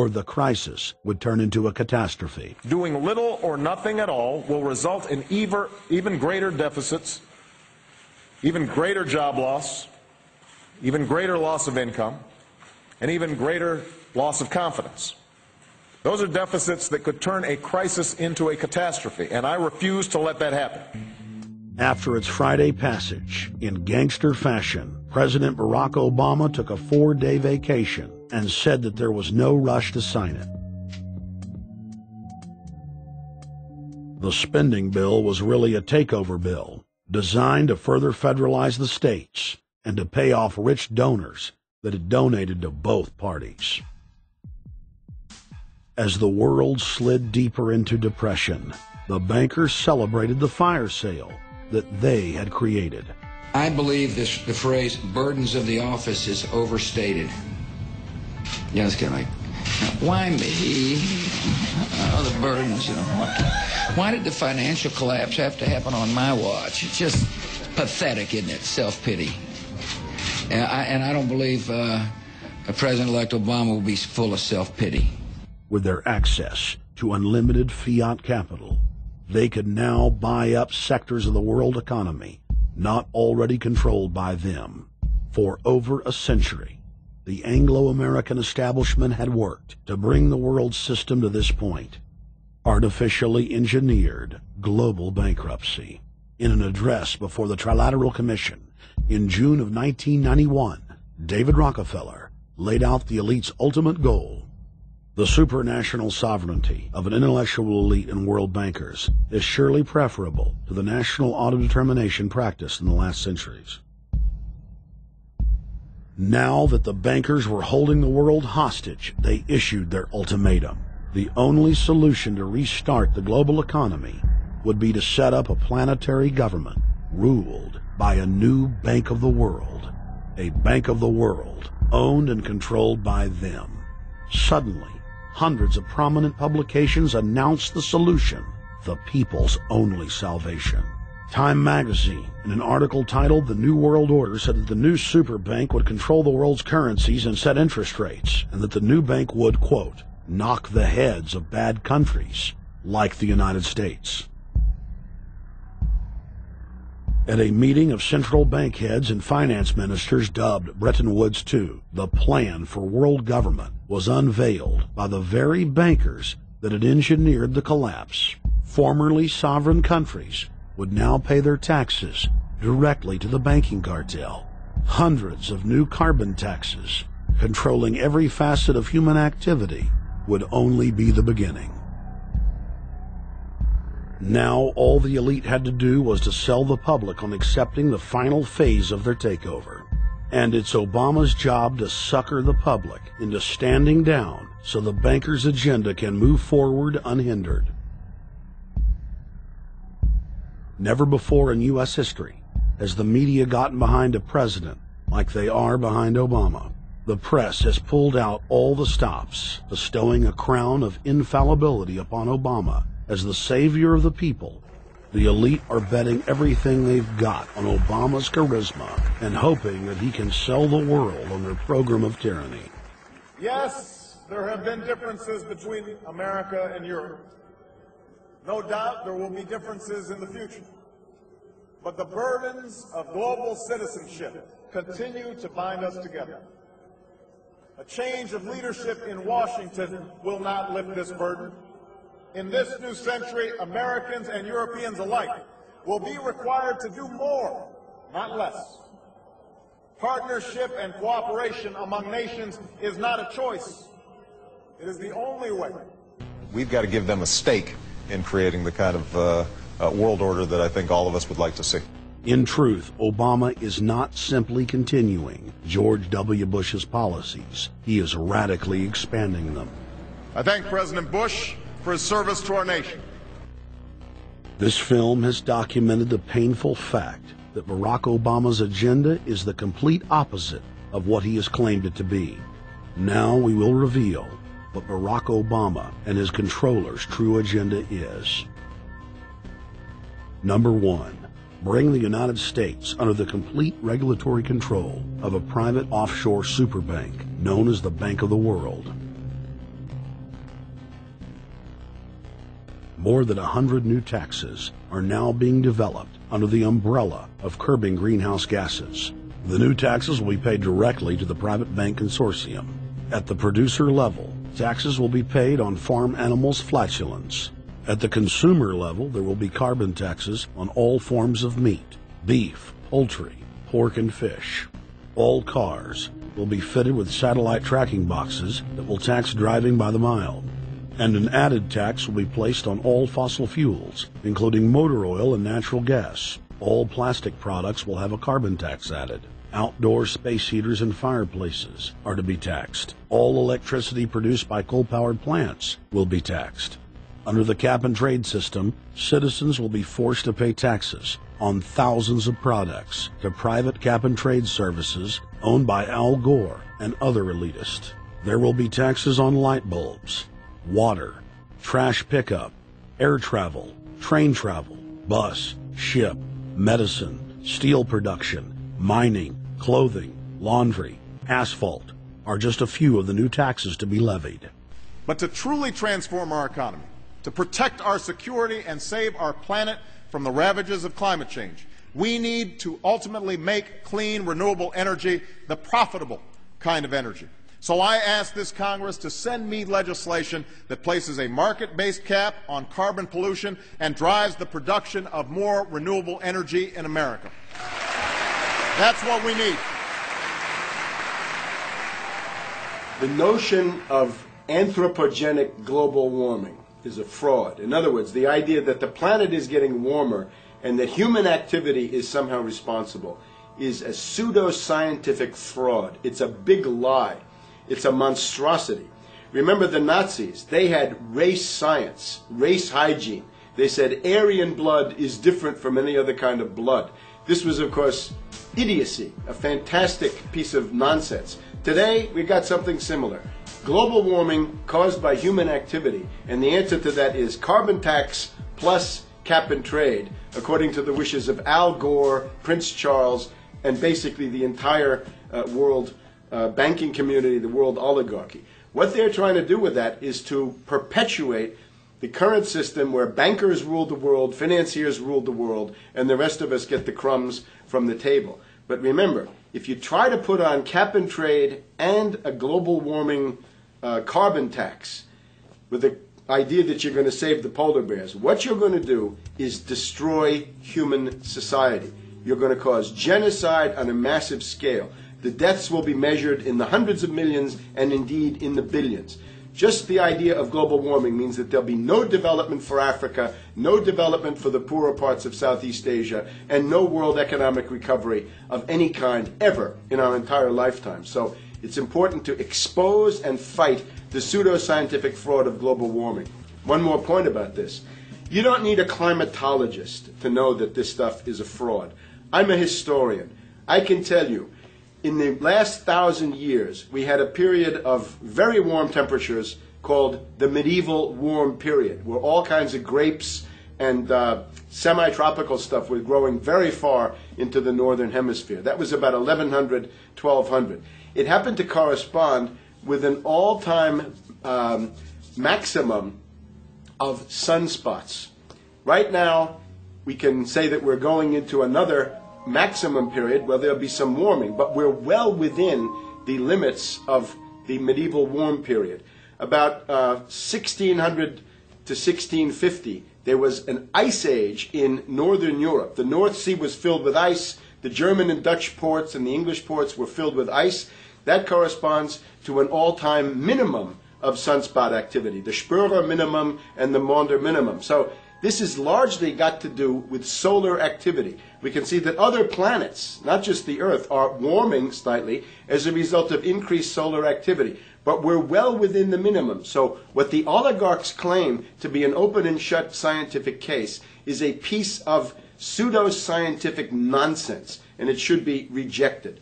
or the crisis would turn into a catastrophe. Doing little or nothing at all will result in even greater deficits, even greater job loss, even greater loss of income, and even greater loss of confidence. Those are deficits that could turn a crisis into a catastrophe, and I refuse to let that happen. After its Friday passage, in gangster fashion, President Barack Obama took a 4-day vacation and said that there was no rush to sign it. The spending bill was really a takeover bill, designed to further federalize the states and to pay off rich donors that had donated to both parties. As the world slid deeper into depression, the bankers celebrated the fire sale that they had created. I believe the phrase burdens of the office is overstated. Yeah, it's kind of like, why me? Oh, the burdens, you know. Why did the financial collapse have to happen on my watch? It's just pathetic, isn't it? Self-pity. And I don't believe President-elect Obama will be full of self-pity. With their access to unlimited fiat capital, they could now buy up sectors of the world economy not already controlled by them. For over a century, the Anglo-American establishment had worked to bring the world system to this point. Artificially engineered global bankruptcy. In an address before the Trilateral Commission in June of 1991, David Rockefeller laid out the elite's ultimate goal. The supranational sovereignty of an intellectual elite and world bankers is surely preferable to the national auto-determination practiced in the last centuries. Now that the bankers were holding the world hostage, they issued their ultimatum. The only solution to restart the global economy would be to set up a planetary government ruled by a new Bank of the World, a Bank of the World owned and controlled by them. Suddenly, hundreds of prominent publications announced the solution, the people's only salvation. Time magazine, in an article titled "The New World Order," said that the new super bank would control the world's currencies and set interest rates, and that the new bank would, quote, knock the heads of bad countries like the United States. At a meeting of central bank heads and finance ministers dubbed Bretton Woods II, the plan for world government was unveiled by the very bankers that had engineered the collapse. Formerly sovereign countries would now pay their taxes directly to the banking cartel. Hundreds of new carbon taxes, controlling every facet of human activity, would only be the beginning. Now all the elite had to do was to sell the public on accepting the final phase of their takeover. And it's Obama's job to sucker the public into standing down so the bankers' agenda can move forward unhindered. Never before in U.S. history has the media gotten behind a president like they are behind Obama. The press has pulled out all the stops, bestowing a crown of infallibility upon Obama as the savior of the people. The elite are betting everything they've got on Obama's charisma and hoping that he can sell the world on their program of tyranny. Yes, there have been differences between America and Europe. No doubt there will be differences in the future. But the burdens of global citizenship continue to bind us together. A change of leadership in Washington will not lift this burden. In this new century, Americans and Europeans alike will be required to do more, not less. Partnership and cooperation among nations is not a choice. It is the only way. We've got to give them a stake in creating the kind of world order that I think all of us would like to see. In truth, Obama is not simply continuing George W. Bush's policies. He is radically expanding them. I thank President Bush for his service to our nation. This film has documented the painful fact that Barack Obama's agenda is the complete opposite of what he has claimed it to be. Now we will reveal what Barack Obama and his controllers' true agenda is. Number 1. Bring the United States under the complete regulatory control of a private offshore superbank known as the Bank of the World. More than 100 new taxes are now being developed under the umbrella of curbing greenhouse gases. The new taxes will be paid directly to the private bank consortium. At the producer level, taxes will be paid on farm animals' flatulence. At the consumer level, there will be carbon taxes on all forms of meat, beef, poultry, pork, and fish. All cars will be fitted with satellite tracking boxes that will tax driving by the mile. And an added tax will be placed on all fossil fuels, including motor oil and natural gas. All plastic products will have a carbon tax added. Outdoor space heaters and fireplaces are to be taxed. All electricity produced by coal-powered plants will be taxed. Under the cap-and-trade system, citizens will be forced to pay taxes on thousands of products to private cap-and-trade services owned by Al Gore and other elitists. There will be taxes on light bulbs, water, trash pickup, air travel, train travel, bus, ship, medicine, steel production, mining, clothing, laundry, asphalt are just a few of the new taxes to be levied. But to truly transform our economy, to protect our security and save our planet from the ravages of climate change, we need to ultimately make clean, renewable energy the profitable kind of energy. So I ask this Congress to send me legislation that places a market-based cap on carbon pollution and drives the production of more renewable energy in America. That's what we need. The notion of anthropogenic global warming is a fraud. In other words, the idea that the planet is getting warmer and that human activity is somehow responsible is a pseudo-scientific fraud. It's a big lie. It's a monstrosity. Remember the Nazis, they had race science, race hygiene. They said Aryan blood is different from any other kind of blood. This was, of course, idiocy, a fantastic piece of nonsense. Today, we've got something similar. Global warming caused by human activity, and the answer to that is carbon tax plus cap and trade, according to the wishes of Al Gore, Prince Charles, and basically the entire world banking community, the world oligarchy. What they're trying to do with that is to perpetuate the current system where bankers rule the world, financiers rule the world, and the rest of us get the crumbs from the table. But remember, if you try to put on cap and trade and a global warming carbon tax with the idea that you're going to save the polar bears, what you're going to do is destroy human society. You're going to cause genocide on a massive scale. The deaths will be measured in the hundreds of millions and indeed in the billions. Just the idea of global warming means that there'll be no development for Africa, no development for the poorer parts of Southeast Asia, and no world economic recovery of any kind ever in our entire lifetime. So it's important to expose and fight the pseudo-scientific fraud of global warming. One more point about this. You don't need a climatologist to know that this stuff is a fraud. I'm a historian. I can tell you, in the last 1,000 years, we had a period of very warm temperatures called the medieval warm period, where all kinds of grapes and semi-tropical stuff was growing very far into the northern hemisphere. That was about 1100, 1200. It happened to correspond with an all-time maximum of sunspots. Right now, we can say that we're going into another maximum period where there'll be some warming, but we're well within the limits of the medieval warm period. About 1600 to 1650, there was an ice age in northern Europe. The North Sea was filled with ice. The German and Dutch ports and the English ports were filled with ice. That corresponds to an all-time minimum of sunspot activity, the Spörer minimum and the Maunder minimum. So this has largely got to do with solar activity. We can see that other planets, not just the Earth, are warming slightly as a result of increased solar activity. But we're well within the minimum. So what the oligarchs claim to be an open and shut scientific case is a piece of pseudo-scientific nonsense, and it should be rejected.